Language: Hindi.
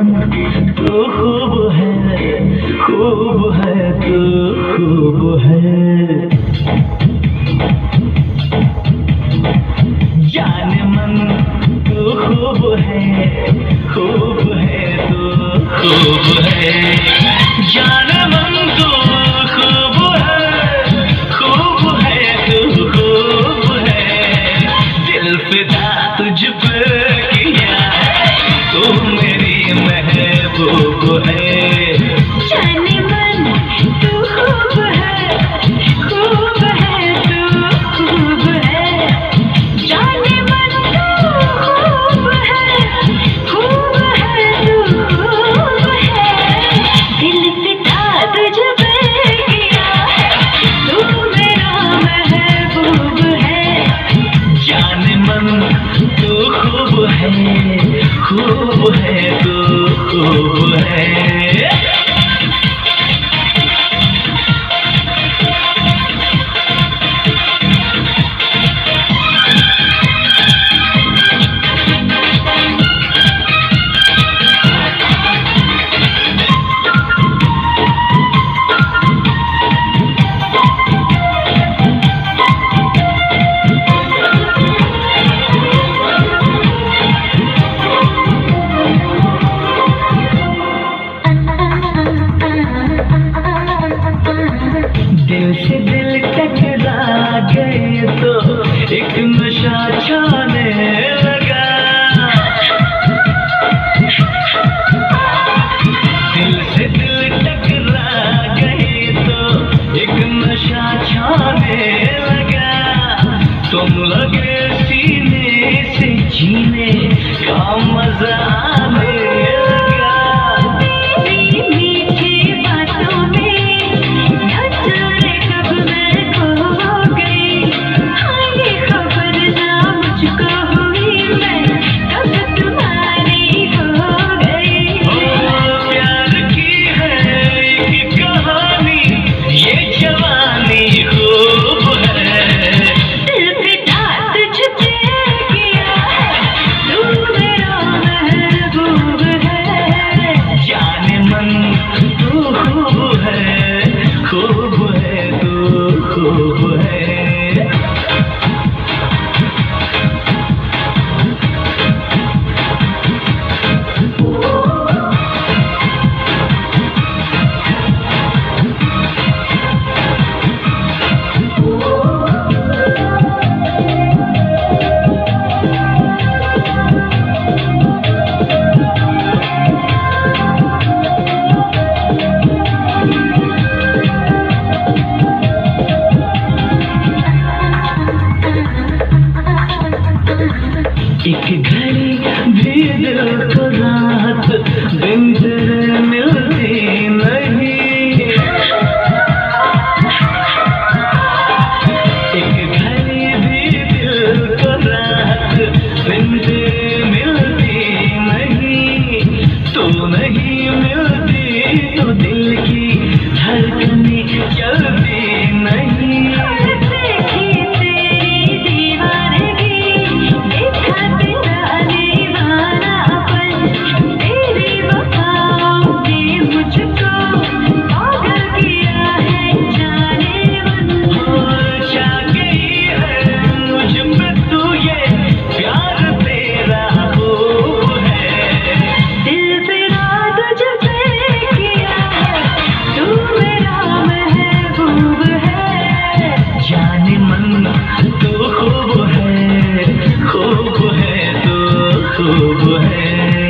मन तू खूब है तू खूब है। जान मन तू खूब है तू खूब है। जान मन तू खूब है तू खूब है। दिल फिदा तुझ पे किया तू मेरी महबूब है। जाने मन तू खूब है तू खूब है। जाने मन तू खूब है तू खूब है। दिल फिदा तुझ पे किया तू मेरा महबूब है। जान मन तू खूब है तू खूब है। दिल से दिल टकरा गए तो एक नशा छाने लगा। दिल से दिल टकरा गए तो एक नशा छाने लगा। तुम लगे सीने से जीने का मजा आने लगा। खूब है। एक घड़ी भी दिल को रात दिन तेरे मिलती नहीं। एक घड़ी भी दिल को रात दिन तेरे मिलती नहीं। तू नहीं मिलती तो दिल की धड़कनें चलती नहीं। खूब है तू खूब है।